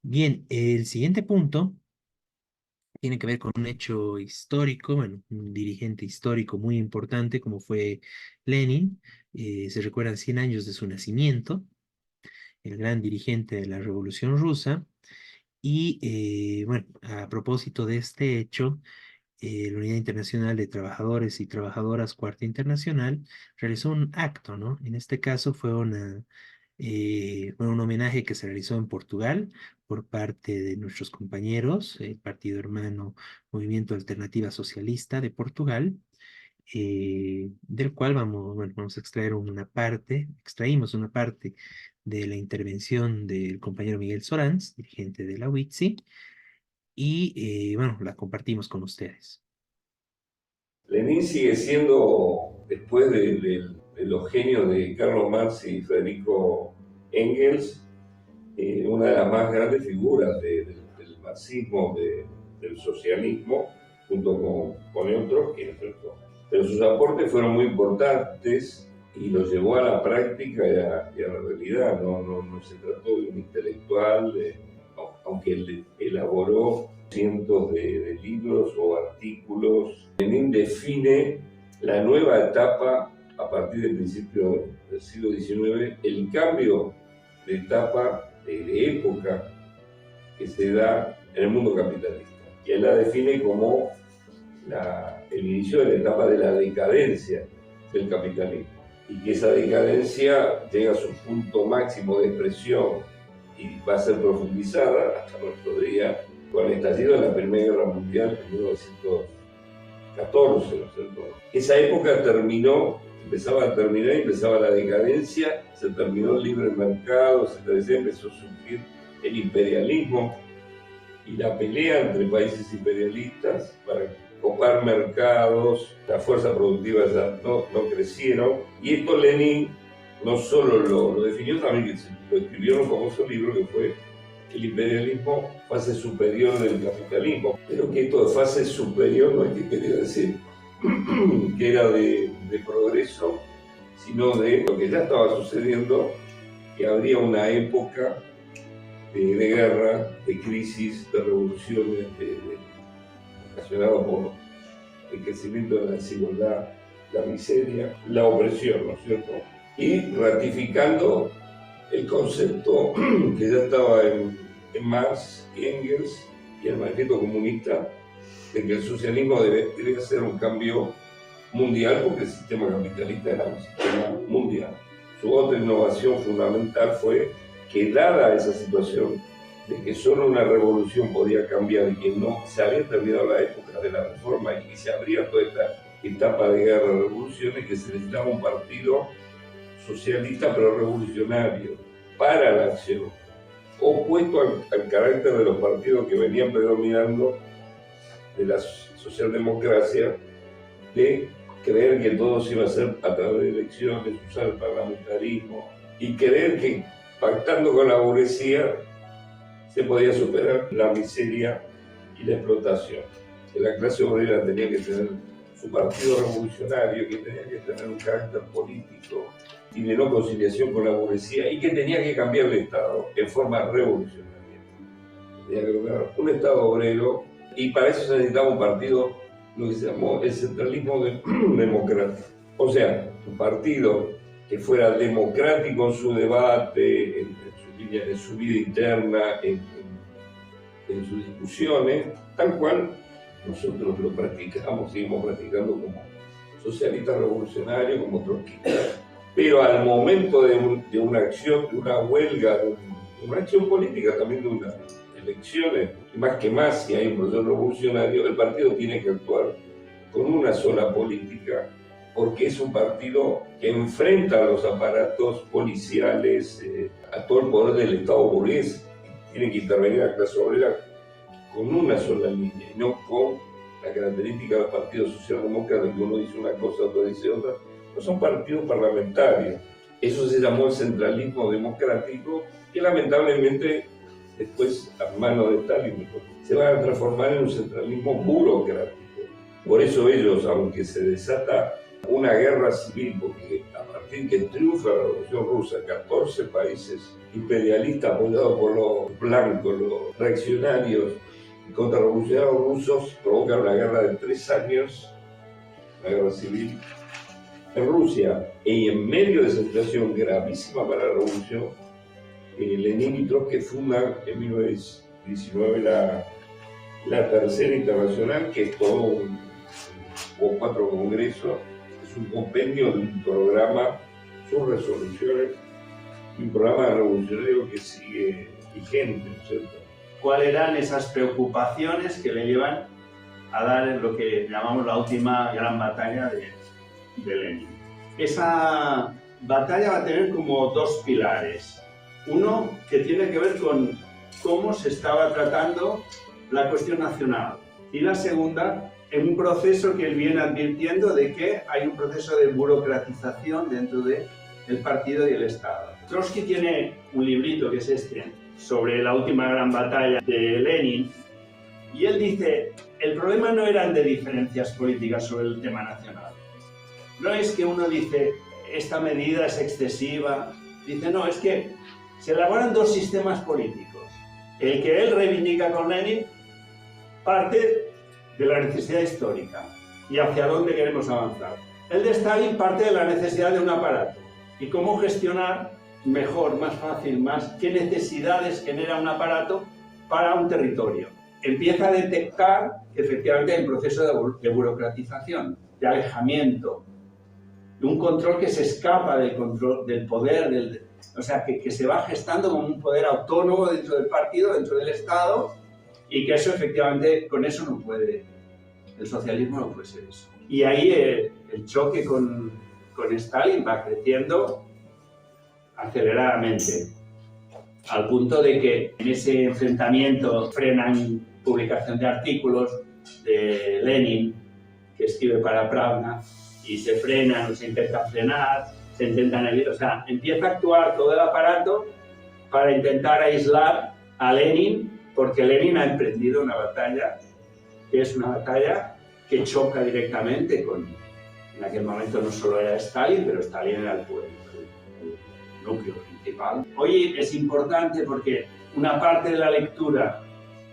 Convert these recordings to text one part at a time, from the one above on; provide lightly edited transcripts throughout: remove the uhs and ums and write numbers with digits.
Bien, el siguiente punto tiene que ver con un hecho histórico, bueno, un dirigente histórico muy importante como fue Lenin. Se recuerdan 100 años de su nacimiento, el gran dirigente de la Revolución Rusa. Y bueno, a propósito de este hecho, la Unidad Internacional de Trabajadores y Trabajadoras Cuarta Internacional realizó un acto, ¿no? En este caso fue un homenaje que se realizó en Portugal por parte de nuestros compañeros, el partido hermano Movimiento Alternativa Socialista de Portugal, del cual bueno, vamos a extraer extraímos una parte de la intervención del compañero Miguel Sorans, dirigente de la UITSI, y bueno, la compartimos con ustedes. Lenin sigue siendo, después de los genios de Karl Marx y Federico Engels, una de las más grandes figuras del marxismo, del socialismo, junto con otros, que pero sus aportes fueron muy importantes y los llevó a la práctica y a la realidad. No se trató de un intelectual, aunque él elaboró cientos de libros o artículos. Lenin define la nueva etapa a partir del principio del siglo XIX, el cambio de etapa, de época que se da en el mundo capitalista. Y él la define como el inicio de la etapa de la decadencia del capitalismo. Y que esa decadencia llega a su punto máximo de expresión y va a ser profundizada hasta nuestro día con el estallido de la Primera Guerra Mundial en 1914, ¿no es cierto? Esa época empezaba a terminar y empezaba la decadencia, se terminó el libre mercado, empezó a surgir el imperialismo y la pelea entre países imperialistas para copar mercados, las fuerzas productivas ya no crecieron, y esto Lenin no solo lo definió, también lo escribió en un famoso libro que fue El imperialismo, fase superior del capitalismo, pero que esto de fase superior no es que quería decir que era de progreso, sino de lo que ya estaba sucediendo, que habría una época de guerra, de crisis, de revoluciones, ocasionado por el crecimiento de la desigualdad, la miseria, la opresión, ¿no es cierto? Y ratificando el concepto que ya estaba en Marx y Engels y el manifiesto comunista de que el socialismo debe ser un cambio mundial porque el sistema capitalista era un sistema mundial. Su otra innovación fundamental fue que dada esa situación de que solo una revolución podía cambiar y que no se había terminado la época de la reforma y que se abría toda esta etapa de guerra, revoluciones, que se necesitaba un partido socialista pero revolucionario para la acción, opuesto al carácter de los partidos que venían predominando de la socialdemocracia, de creer que todo se iba a hacer a través de elecciones, usar el parlamentarismo y creer que pactando con la burguesía se podía superar la miseria y la explotación. Que la clase obrera tenía que tener su partido revolucionario, que tenía que tener un carácter político y de no conciliación con la burguesía y que tenía que cambiar el Estado en forma revolucionaria. Tenía que lograr un Estado obrero y para eso se necesitaba un partido, lo que se llamó el centralismo democrático. O sea, un partido que fuera democrático en su debate, en su vida interna, en sus discusiones, tal cual nosotros lo practicamos, seguimos practicando como socialistas revolucionarios, como trotskistas, pero al momento de una acción, de una huelga, de una acción política, también de unas elecciones, más que más, si hay un proceso revolucionario, el partido tiene que actuar con una sola política, porque es un partido que enfrenta a los aparatos policiales, a todo el poder del Estado burgués. Tiene que intervenir la clase obrera con una sola línea, y no con la característica del Partido Socialdemócrata, que uno dice una cosa, otro dice otra. No son partidos parlamentarios. Eso se llamó el centralismo democrático, que lamentablemente después, a manos de Stalin, se va a transformar en un centralismo burocrático. Por eso ellos, aunque se desata una guerra civil, porque a partir que triunfa la Revolución Rusa, 14 países imperialistas apoyados por los blancos, los reaccionarios y contrarrevolucionarios rusos, provocan una guerra de 3 años, la guerra civil en Rusia. Y en medio de esa situación gravísima para la revolución, Lenin y Trotsky fundan en 1919 la Tercera Internacional, que es todo hubo 4 congresos, es un compendio de un programa, sus resoluciones, un programa revolucionario que sigue vigente, ¿no es cierto? ¿Cuáles eran esas preocupaciones que le llevan a dar lo que llamamos la última gran batalla de Lenin? Esa batalla va a tener como 2 pilares. Uno que tiene que ver con cómo se estaba tratando la cuestión nacional. Y la segunda, en un proceso que él viene advirtiendo de que hay un proceso de burocratización dentro del partido y el Estado. Trotsky tiene un librito, que es este, sobre la última gran batalla de Lenin, y él dice, el problema no eran de diferencias políticas sobre el tema nacional. No es que uno dice, esta medida es excesiva, dice, no, es que se elaboran 2 sistemas políticos. El que él reivindica con Lenin parte de la necesidad histórica y hacia dónde queremos avanzar. El de Stalin parte de la necesidad de un aparato y cómo gestionar mejor, más fácil, más qué necesidades genera un aparato para un territorio. Empieza a detectar que efectivamente hay un proceso de burocratización, de alejamiento, de un control que se escapa del control del poder, o sea, que se va gestando como un poder autónomo dentro del partido, dentro del Estado, y que eso efectivamente, con eso no puede, el socialismo no puede ser eso. Y ahí el choque con Stalin va creciendo aceleradamente, al punto de que en ese enfrentamiento frenan publicación de artículos de Lenin, que escribe para Pravda, y se frenan, se intentan frenar, se intentan evitar, o sea, empieza a actuar todo el aparato para intentar aislar a Lenin, porque Lenin ha emprendido una batalla, que es una batalla que choca directamente con, en aquel momento no solo era Stalin, pero Stalin era el núcleo principal. Hoy es importante porque una parte de la lectura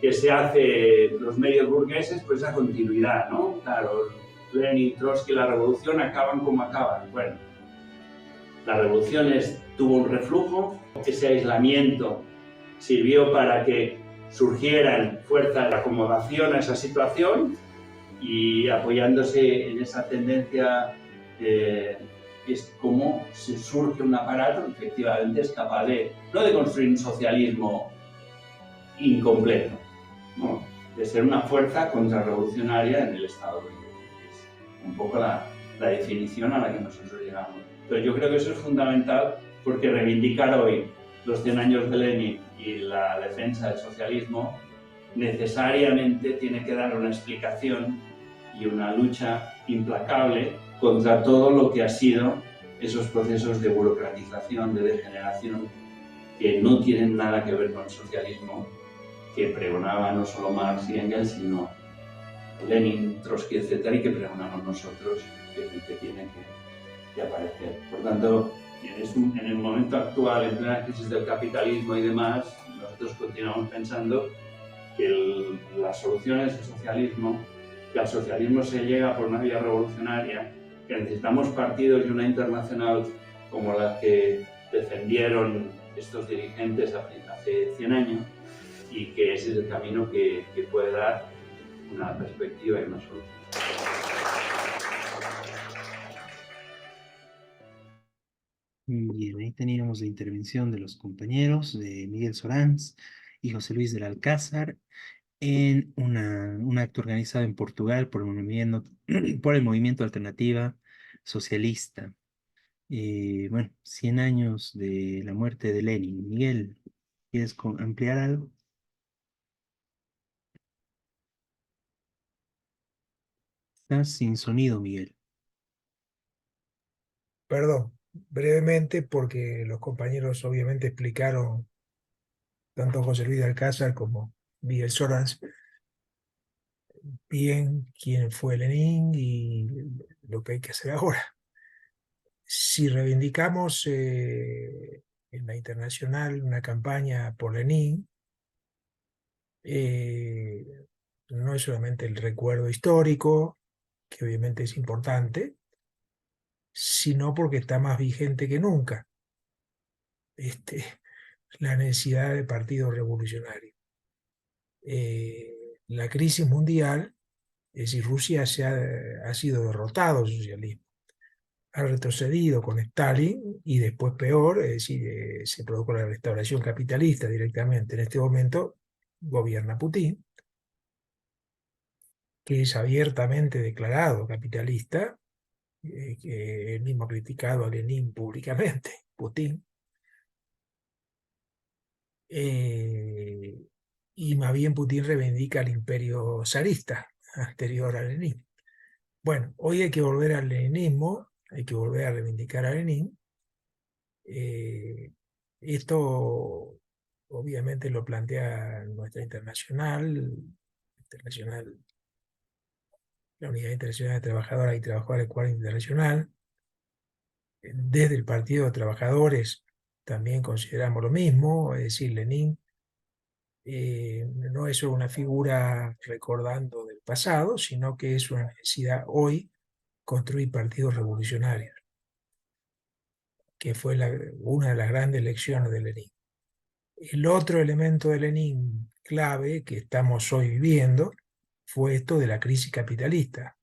que se hace los medios burgueses, pues esa continuidad, ¿no? Claro, Lenin, Trotsky, la revolución acaban como acaban. Bueno, la revolución tuvo un reflujo, ese aislamiento sirvió para que surgieran fuerzas de acomodación a esa situación y apoyándose en esa tendencia es como se surge un aparato que efectivamente es capaz de, no de construir un socialismo incompleto, no, de ser una fuerza contrarrevolucionaria en el Estado libre. Es un poco la definición a la que nosotros llegamos. Pero yo creo que eso es fundamental porque reivindicar hoy los 100 años de Lenin y la defensa del socialismo necesariamente tiene que dar una explicación y una lucha implacable contra todo lo que ha sido esos procesos de burocratización, de degeneración, que no tienen nada que ver con el socialismo que pregonaba no solo Marx y Engels, sino Lenin, Trotsky, etc., y que pregonamos nosotros, que tiene que aparecer. Por tanto, en el momento actual, en plena crisis del capitalismo y demás, nosotros continuamos pensando que las soluciones del socialismo, que al socialismo se llega por una vía revolucionaria, que necesitamos partidos y una internacional como la que defendieron estos dirigentes hace 100 años, y que ese es el camino que puede dar una perspectiva y una solución. Bien, ahí teníamos la intervención de los compañeros de Miguel Sorans y José Luis del Alcázar en un acto organizado en Portugal por por el movimiento Alternativa Socialista. Bueno, 100 años de la muerte de Lenin. Miguel, ¿quieres ampliar algo? Estás sin sonido, Miguel. Perdón, brevemente, porque los compañeros obviamente explicaron, tanto José Luis de Alcázar como Miguel Sorans, bien quién fue Lenin y lo que hay que hacer ahora. si reivindicamos en la internacional una campaña por Lenin, eh, no es solamente el recuerdo histórico, que obviamente es importante, sino porque está más vigente que nunca la necesidad de partido revolucionario. La crisis mundial, es decir, Rusia ha sido derrotado el socialismo, ha retrocedido con Stalin y después peor, es decir, se produjo la restauración capitalista directamente. En este momento gobierna Putin, que es abiertamente declarado capitalista, que él mismo ha criticado a Lenin públicamente, Putin, eh, y más bien Putin reivindica el imperio zarista anterior a Lenin. Bueno, hoy hay que volver al leninismo, hay que volver a reivindicar a Lenin. Esto obviamente lo plantea nuestra internacional, la Unidad Internacional de Trabajadoras y Trabajadores del Cuadro Internacional. Desde el Partido de Trabajadores también consideramos lo mismo, es decir, Lenin no es solo una figura recordando del pasado, sino que es una necesidad hoy construir partidos revolucionarios, que fue una de las grandes lecciones de Lenin. El otro elemento de Lenin clave que estamos hoy viviendo fue esto de la crisis capitalista.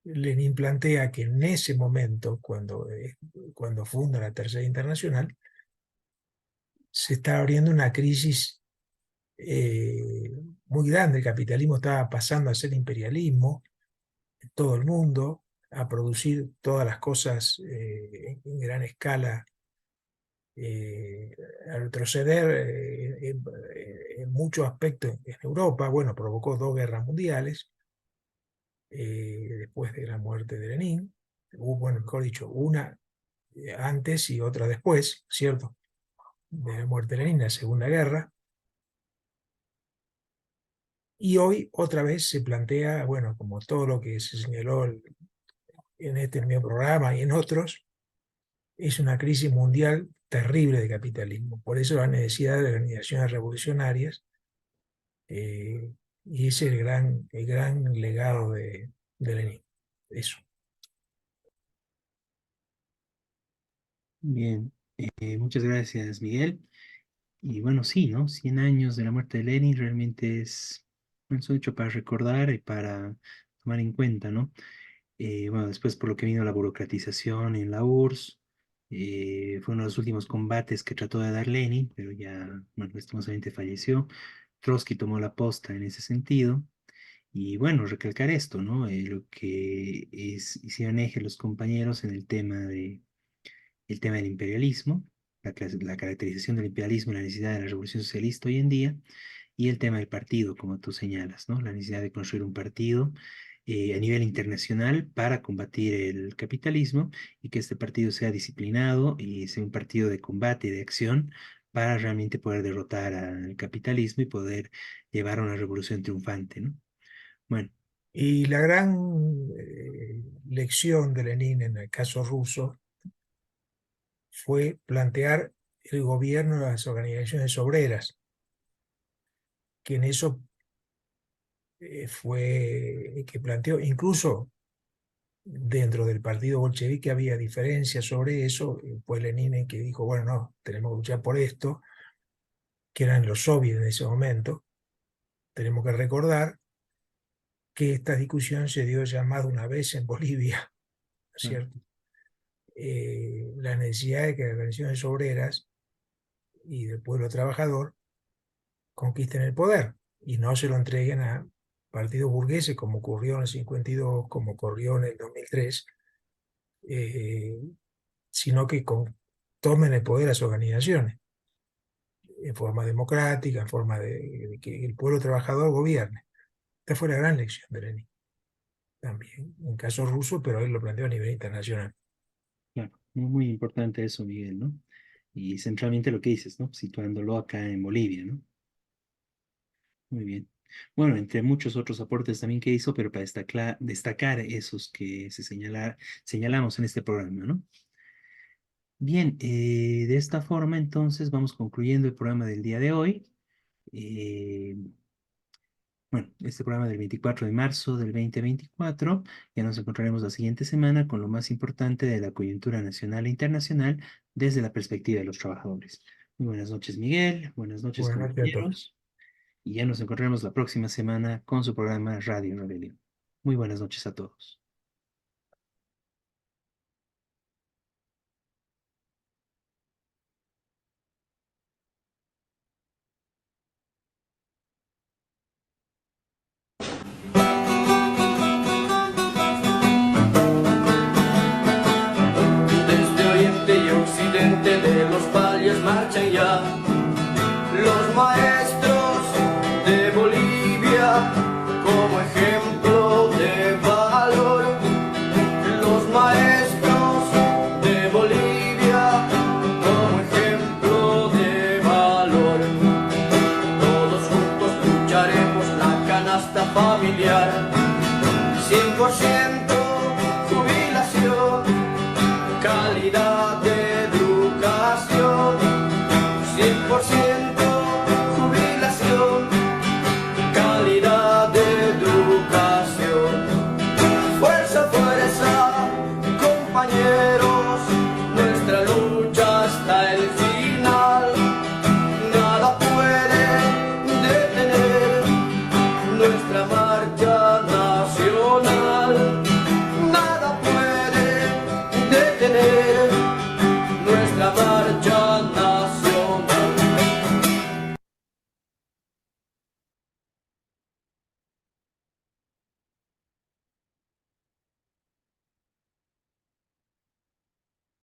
Lenin plantea que en ese momento, cuando funda la Tercera Internacional, se está abriendo una crisis eh, muy grande. El capitalismo estaba pasando a ser imperialismo en todo el mundo, a producir todas las cosas en gran escala, eh, a retroceder en muchos aspectos en Europa. Bueno, provocó dos guerras mundiales después de la muerte de Lenin. Hubo, bueno, mejor dicho, una antes y otra después, ¿cierto? De la muerte de Lenin, la Segunda Guerra. Y hoy otra vez se plantea, bueno, como todo lo que se señaló en este mismo programa y en otros, es una crisis mundial terrible de capitalismo. Por eso la necesidad de organizaciones revolucionarias, eh, y ese es el gran legado de Lenin. Eso. Bien, muchas gracias, Miguel. Y bueno, sí, ¿no? 100 años de la muerte de Lenin realmente es un hecho para recordar y para tomar en cuenta, ¿no? Bueno, después por lo que vino la burocratización en la URSS, fue uno de los últimos combates que trató de dar Lenin, pero ya, bueno, lastimosamente falleció. Trotsky tomó la posta en ese sentido. Y bueno, recalcar esto, ¿no? Lo que hicieron eje los compañeros en el tema del imperialismo, la caracterización del imperialismo y la necesidad de la revolución socialista hoy en día, y el tema del partido, como tú señalas, ¿no? La necesidad de construir un partido a nivel internacional para combatir el capitalismo y que este partido sea disciplinado y sea un partido de combate y de acción para realmente poder derrotar al capitalismo y poder llevar a una revolución triunfante, ¿no? Bueno, Y la gran lección de Lenin en el caso ruso fue plantear el gobierno de las organizaciones obreras, que en eso fue que planteó, incluso dentro del partido bolchevique había diferencias sobre eso, fue Lenin el que dijo, bueno, no, tenemos que luchar por esto, que eran los soviets en ese momento. Tenemos que recordar que esta discusión se dio ya más de una vez en Bolivia, ¿no es ah, cierto? La necesidad de que las organizaciones obreras y del pueblo trabajador conquisten el poder y no se lo entreguen a partidos burgueses como ocurrió en el 52, como ocurrió en el 2003, eh, sino que tomen el poder a las organizaciones en forma democrática, en forma de que el pueblo trabajador gobierne. Esta fue la gran lección de Lenin, también, en caso ruso, pero él lo planteó a nivel internacional. claro, muy importante eso, Miguel, ¿no? Y centralmente lo que dices, ¿no? Situándolo acá en Bolivia, ¿no? Muy bien. Bueno, entre muchos otros aportes también que hizo, pero para destacar esos que señalamos en este programa, ¿no? Bien, de esta forma entonces vamos concluyendo el programa del día de hoy. Eh, bueno, este programa del 24 de marzo del 2024. Ya nos encontraremos la siguiente semana con lo más importante de la coyuntura nacional e internacional desde la perspectiva de los trabajadores. Muy buenas noches, Miguel. Buenas noches, Buenas noches a todos. compañeros. Y ya nos encontraremos la próxima semana con su programa Radio Rebelión. Muy buenas noches a todos. Desde oriente y occidente de los valles marchan ya los maestros.